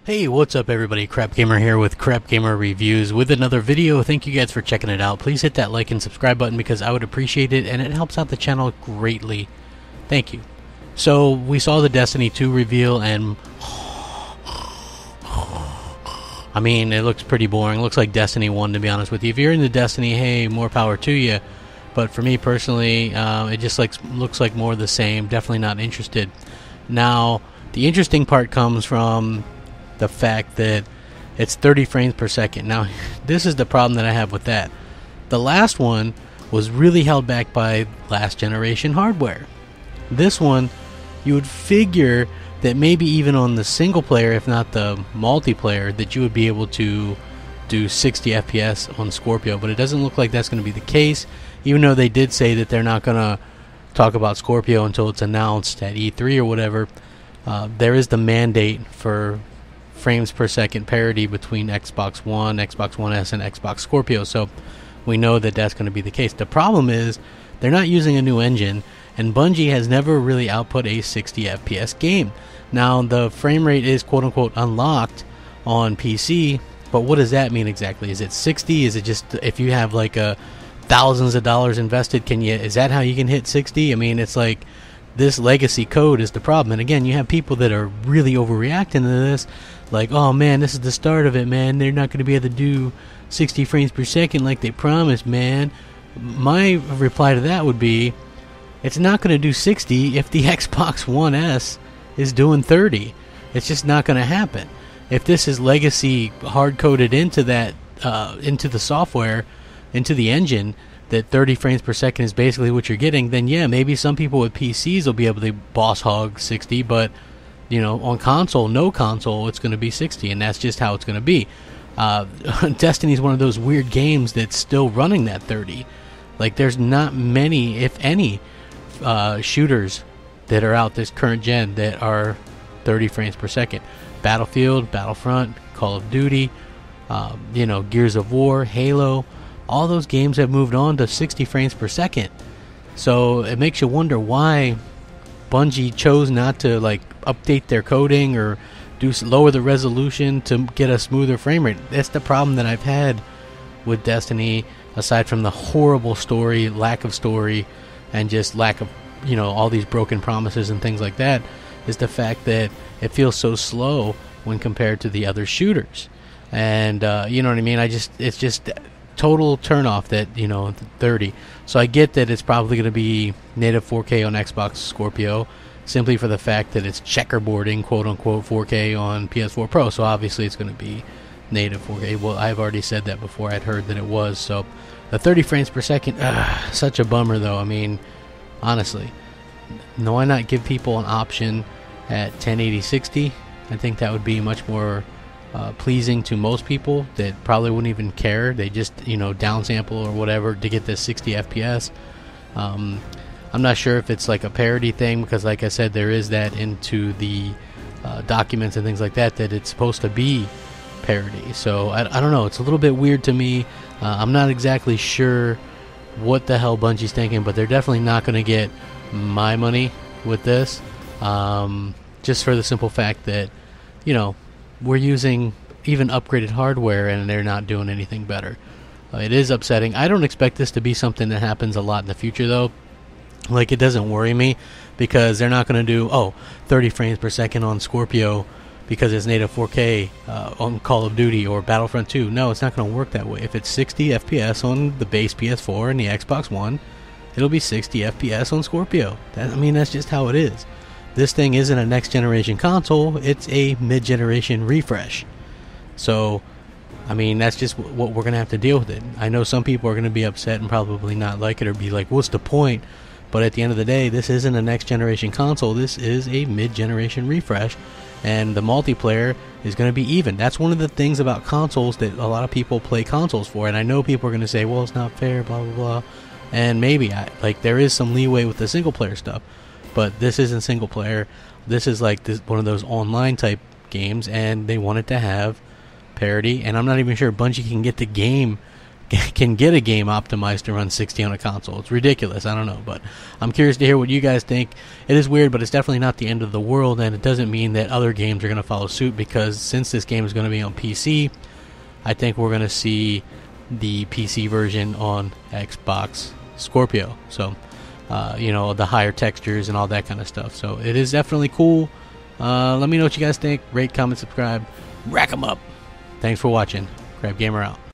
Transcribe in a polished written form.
Hey, what's up everybody? Crap Gamer here with Crap Gamer Reviews with another video. Thank you guys for checking it out. Please hit that like and subscribe button because I would appreciate it and it helps out the channel greatly. Thank you. So, we saw the Destiny 2 reveal and I mean, it looks pretty boring. It looks like Destiny 1 to be honest with you. If you're into Destiny, hey, more power to you. But for me personally, it just looks like more of the same. Definitely not interested. Now, the interesting part comes from the fact that it's 30 frames per second. Now, this is the problem that I have with that. The last one was really held back by last generation hardware. This one, you would figure that maybe even on the single player, if not the multiplayer, that you would be able to do 60 FPS on Scorpio, but it doesn't look like that's going to be the case, even though they did say that they're not going to talk about Scorpio until it's announced at E3 or whatever. There is the mandate for frames per second parity between Xbox One, Xbox One S, and Xbox Scorpio, so we know that that's going to be the case. The problem is they're not using a new engine, and Bungie has never really output a 60 FPS game. Now, the frame rate is quote-unquote unlocked on PC, but what does that mean exactly? Is it 60? Is it just if you have like thousands of dollars invested, is that how you can hit 60? I mean, it's like this legacy code is the problem. And again, you have people that are really overreacting to this, like, oh man, this is the start of it, man, they're not going to be able to do 60 frames per second like they promised, man. My reply to that would be, it's not going to do 60 if the Xbox One S is doing 30. It's just not going to happen. If this is legacy hard-coded into that, into the software, into the engine, that 30 frames per second is basically what you're getting, then yeah, maybe some people with PCs will be able to boss hog 60, but you know, on console, no console, it's going to be 60, and that's just how it's going to be. Destiny is one of those weird games that's still running that 30. Like, there's not many, if any, shooters that are out this current gen that are 30 frames per second. Battlefield, Battlefront, Call of Duty, you know, Gears of War, Halo, all those games have moved on to 60 frames per second. So it makes you wonder why Bungie chose not to like update their coding or lower the resolution to get a smoother frame rate. That's the problem that I've had with Destiny, aside from the horrible story, lack of story, and just lack of, you know, all these broken promises and things like that, is the fact that it feels so slow when compared to the other shooters. And you know what I mean? It's just total turnoff that, you know, 30. So I get that it's probably going to be native 4K on Xbox Scorpio, simply for the fact that it's checkerboarding, quote-unquote, 4K on PS4 Pro, so obviously it's going to be native 4K. Well, I've already said that before. I'd heard that it was. So the 30 frames per second, such a bummer, though. I mean, honestly, why not give people an option at 1080 60? I think that would be much more pleasing to most people that probably wouldn't even care. They just, you know, downsample or whatever to get this 60 FPS. I'm not sure if it's like a parity thing, because like I said, there is that into the documents and things like that, that it's supposed to be parity. So I don't know, it's a little bit weird to me. I'm not exactly sure what the hell Bungie's thinking, but they're definitely not going to get my money with this, just for the simple fact that, you know, we're using even upgraded hardware and they're not doing anything better. It is upsetting. I don't expect this to be something that happens a lot in the future, though. Like, it doesn't worry me, because they're not going to do 30 frames per second on Scorpio because it's native 4K on Call of Duty or Battlefront 2. No, it's not going to work that way. If it's 60 FPS on the base PS4 and the Xbox One, it'll be 60 FPS on Scorpio. I mean, that's just how it is. This thing isn't a next generation console, it's a mid-generation refresh. So, I mean, that's just what we're going to have to deal with it. I know some people are going to be upset and probably not like it or be like, what's the point? But at the end of the day, this isn't a next generation console, this is a mid-generation refresh, and the multiplayer is going to be even. That's one of the things about consoles that a lot of people play consoles for, and I know people are going to say, well, it's not fair, blah, blah, blah. And maybe, there is some leeway with the single player stuff. But this isn't single player. This is like one of those online type games, and they wanted to have parity. And I'm not even sure Bungie can get the game can get a game optimized to run 60 on a console. It's ridiculous. I don't know, but I'm curious to hear what you guys think. It is weird, but it's definitely not the end of the world, and it doesn't mean that other games are going to follow suit, because since this game is going to be on PC, I think we're going to see the PC version on Xbox Scorpio. So, the higher textures and all that kind of stuff. So it is definitely cool. Let me know what you guys think. Rate, comment, subscribe. Rack 'em up. Thanks for watching. Crab Gamer out.